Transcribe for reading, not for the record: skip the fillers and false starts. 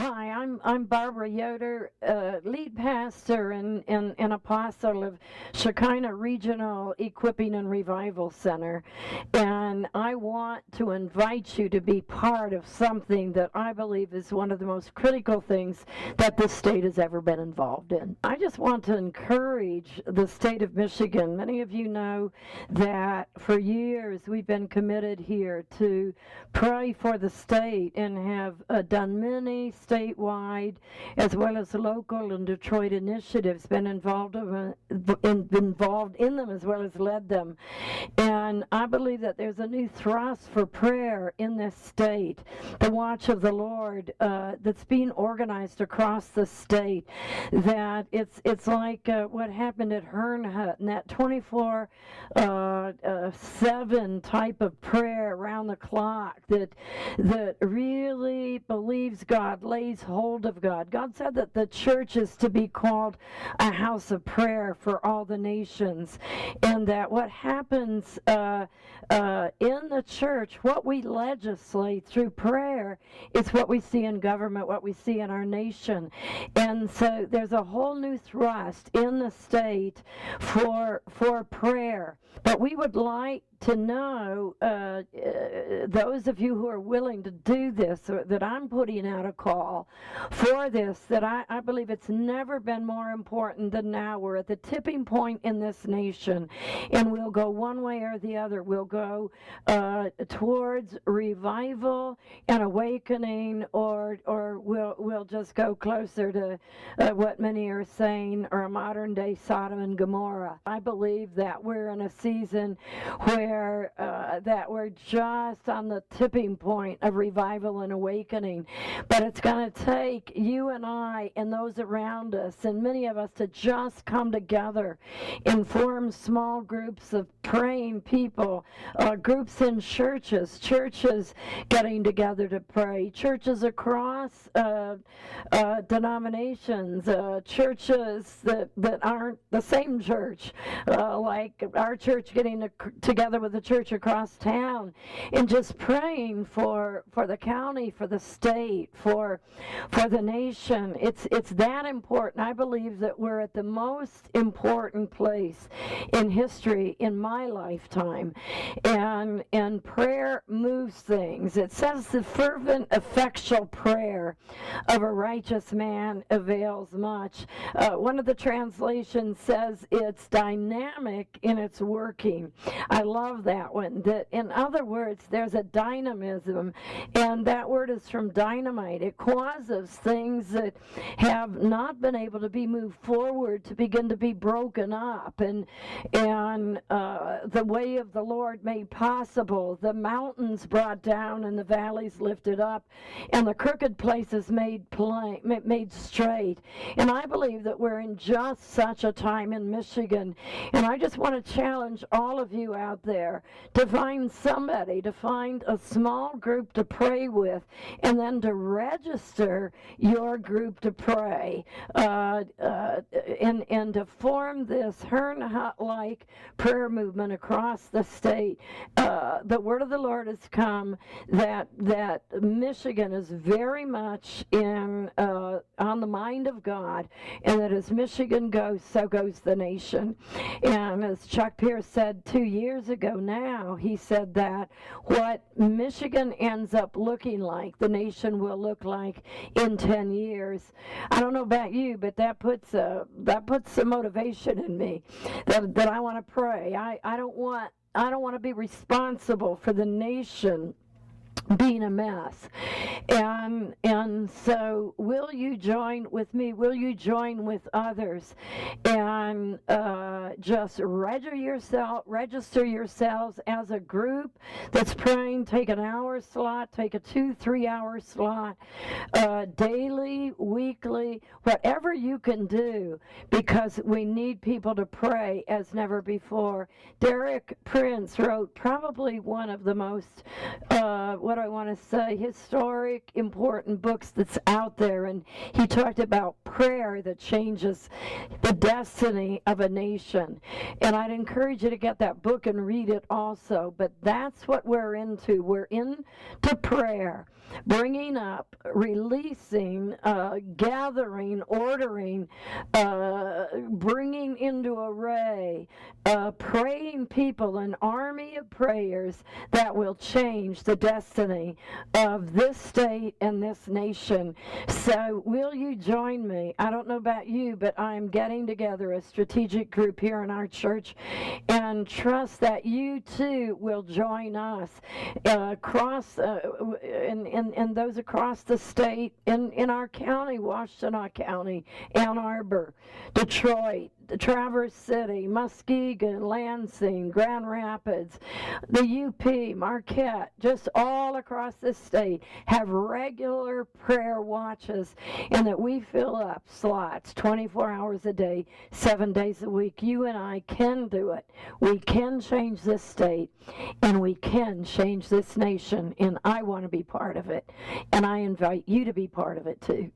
Hi, I'm Barbara Yoder, lead pastor and apostle of Shekinah Regional Equipping and Revival Center, and I want to invite you to be part of something that I believe is one of the most critical things that this state has ever been involved in. I just want to encourage the state of Michigan. Many of you know that for years we've been committed here to pray for the state and have done many statewide as well as local and Detroit initiatives, been involved in them as well as led them. And I believe that there's a new thrust for prayer in this state, the Watch of the Lord that's being organized across the state, that it's like what happened at Herrnhut, and that 24/7 type of prayer around the clock that really believes God, lays hold of God. God said that the church is to be called a house of prayer for all the nations, and that what happens in the church, what we legislate through prayer, is what we see in government, what we see in our nation. And so there's a whole new thrust in the state for prayer. But we would like to know, those of you who are willing to do this, or that I'm putting out a call for this, that I believe it's never been more important than now. We're at the tipping point in this nation, and we'll go one way or the other. We'll go towards revival and awakening, or we'll just go closer to what many are saying are a modern day Sodom and Gomorrah. I believe that we're in a season where that we're just on the tipping point of revival and awakening. But it's going to take you and I and those around us and many of us to just come together and form small groups of praying people, groups in churches getting together to pray, churches across denominations, churches that aren't the same church, like our church getting together with the church across town and just praying for the county, for the state, for the nation. It's that important. I believe that we're at the most important place in history in my lifetime, and prayer moves things. It says the fervent, effectual prayer of a righteous man avails much. One of the translations says it's dynamic in its working. I love that one. That, in other words, there's a dynamism, and that word is from dynamite. It causes things that have not been able to be moved forward to begin to be broken up, and the way of the Lord made possible, the mountains brought down and the valleys lifted up, and the crooked places made straight. And I believe that we're in just such a time in Michigan, and I just want to challenge all of you out there to find somebody, to find a small group to pray with, and then to register your group to pray, and to form this Herrnhut-like prayer movement across the state. The word of the Lord has come that Michigan is very much on the mind of God, and that as Michigan goes, so goes the nation. And as Chuck Pierce said 2 years ago now, he said that what Michigan ends up looking like, the nation will look like in 10 years. I don't know about you, but that puts some motivation in me that I want to pray. I don't want to be responsible for the nation being a mess. And so will you join with me? Will you join with others and just register yourselves as a group that's praying? Take an hour slot, take a 2-3 hour slot, daily, weekly, whatever you can do, because we need people to pray as never before. Derek Prince wrote probably one of the most what what do I want to say, historic, important books that's out there. And he talked about prayer that changes the destiny of a nation. And I'd encourage you to get that book and read it also. But that's what we're into. We're into prayer, bringing up, releasing, gathering, ordering, bringing into array, praying people, an army of prayers that will change the destiny of this state and this nation. So will you join me? I don't know about you, but I'm getting together a strategic group here in our church, and trust that you too will join us across and those across the state, in our county, Washtenaw County, Ann Arbor, Detroit, Traverse City, Muskegon, Lansing, Grand Rapids, the UP, Marquette, just all across the state have regular prayer watches, and that we fill up slots 24 hours a day, 7 days a week. You and I can do it. We can change this state, and we can change this nation, and I want to be part of it, and I invite you to be part of it too.